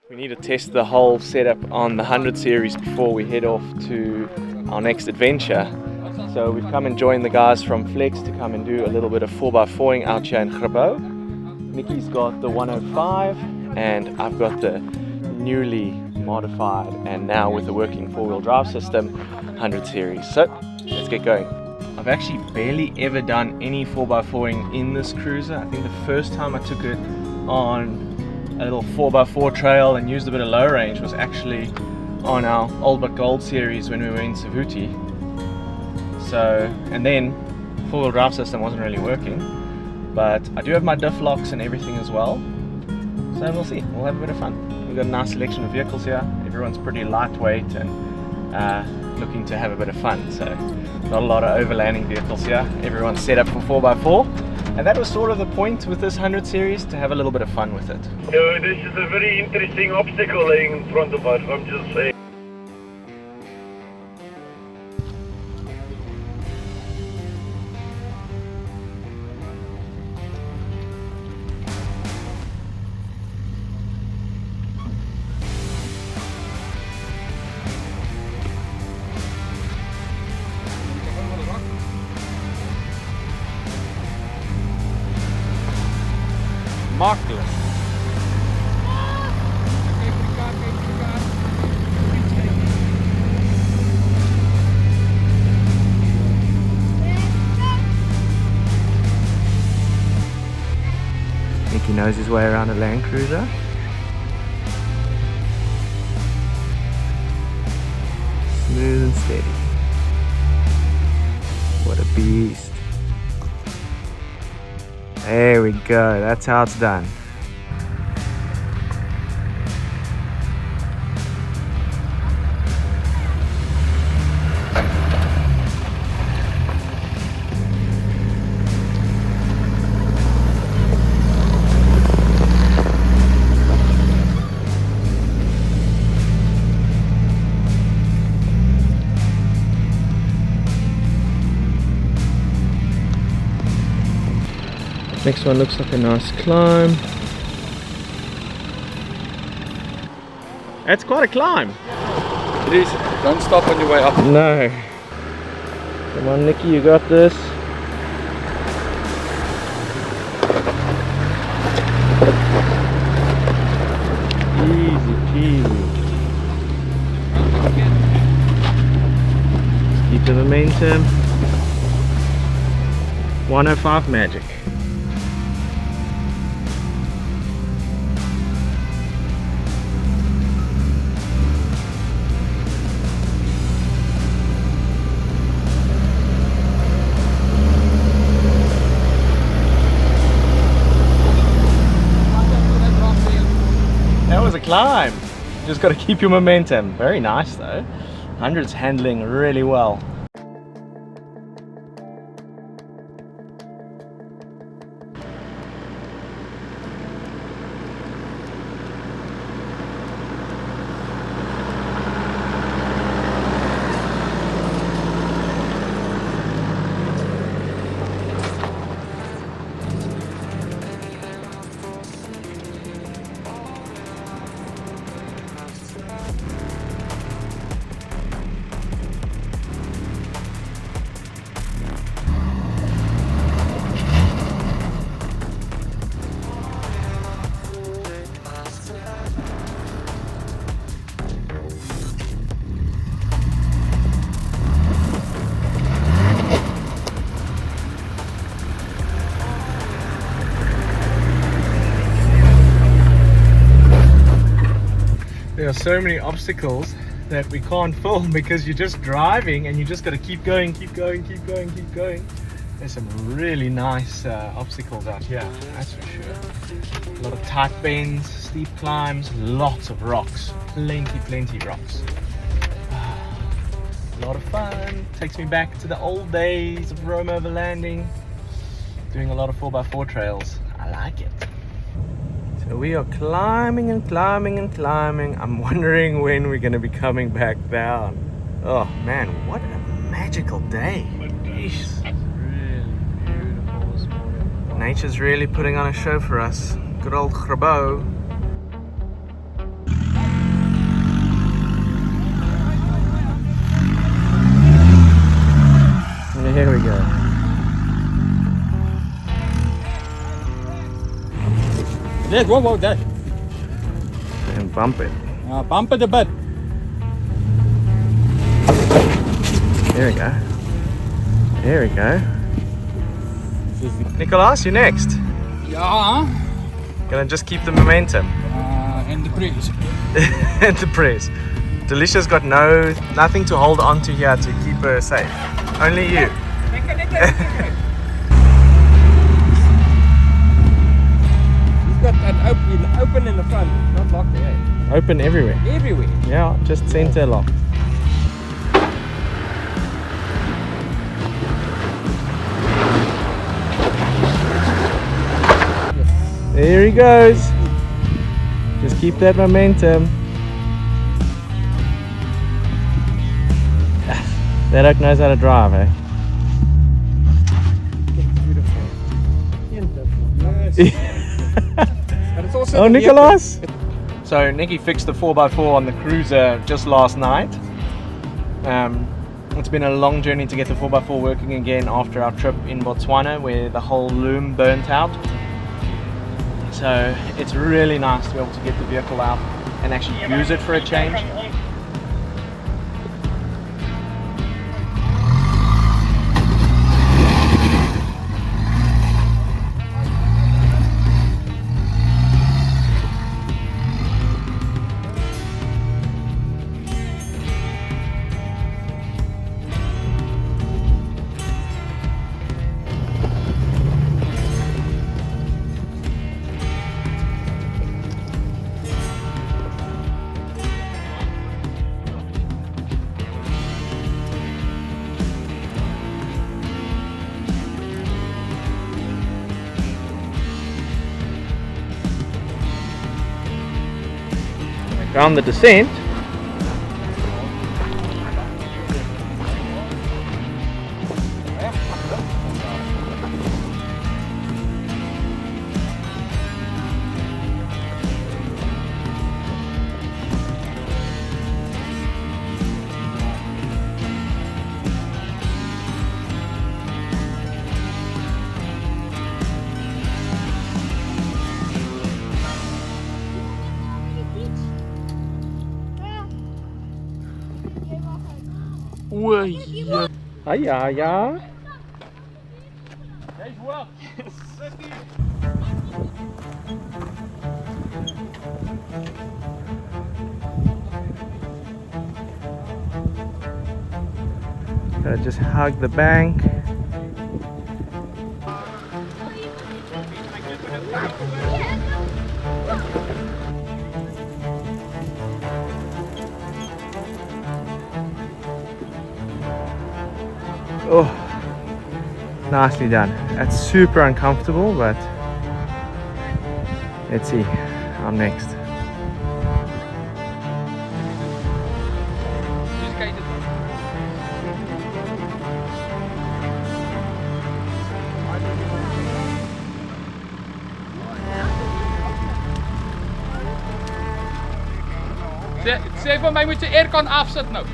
We need to test the whole setup on the 100 series before we head off to our next adventure. So we've come and joined the guys from Flex to come and do a little bit of 4x4ing out here in Grabouw. Nicky's got the 105 and I've got the newly modified and now with a working four-wheel drive system 100 series. So let's get going. I've actually barely ever done any 4x4ing in this cruiser. I think the first time I took it on a little 4x4 trail and used a bit of low range was actually on our Old But Gold series when we were in Savuti. So, and then four-wheel drive system wasn't really working, but I do have my difflocks and everything as well. So we'll see, we'll have a bit of fun. We've got a nice selection of vehicles here. Everyone's pretty lightweight and looking to have a bit of fun. So not a lot of overlanding vehicles here. Everyone's set up for 4x4. And that was sort of the point with this 100 series, to have a little bit of fun with it. So this is a very interesting obstacle laying in front of us, I'm just saying. Makkelijk. Nicky knows his way around a Land Cruiser. Smooth and steady. What a beast. There we go, that's how it's done. Next one looks like a nice climb. That's quite a climb. It is. Don't stop on your way up. No. Come on, Nicky, you got this. Easy peasy. Just keep the momentum. 105 magic. That was a climb. Just got to keep your momentum. Very nice though. 100's handling really well. There are so many obstacles that we can't film because you're just driving and you just got to keep going, keep going, keep going, keep going. There's some really nice obstacles out here, that's for sure. A lot of tight bends, steep climbs, lots of rocks, plenty rocks. A lot of fun. Takes me back to the old days of Rome overlanding, doing a lot of 4x4 trails. I like it. So we are climbing and climbing and climbing. I'm wondering when we're going to be coming back down. Oh man, what a magical day. It's really beautiful this morning. Nature's really putting on a show for us. Good old Grabouw. Dad, what about that? And bump it. Bump it a bit. There we go. There we go. Nicholas, you next. Yeah. Gonna just keep the momentum. And the breeze. And the press. Delicia's got nothing to hold on to here to keep her safe. Only you. He's got an open in the front, not locked there. Open everywhere. Everywhere. Yeah, just center lock. There he goes. Just keep that momentum. That oak knows how to drive, eh? Oh, Nicholas! So Nicky fixed the 4x4 on the cruiser just last night. It's been a long journey to get the 4x4 working again after our trip in Botswana where the whole loom burnt out. So it's really nice to be able to get the vehicle out and actually use it for a change. On the descent, ja, ja. Gotta just hug the bank. Oh, nicely done. That's super uncomfortable, but let's see. I'm next. Sê vir my moet se aircon afsit nou.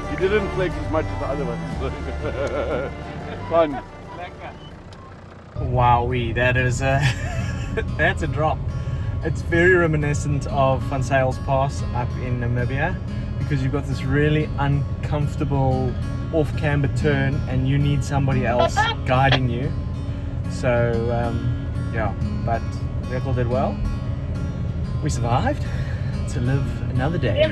He didn't flex as much as the other ones. Fun. Wowee, that is a that's a drop. It's very reminiscent of Van Sail's Pass up in Namibia because you've got this really uncomfortable off-camber turn and you need somebody else guiding you. So yeah, but the vehicle did well. We survived to live another day.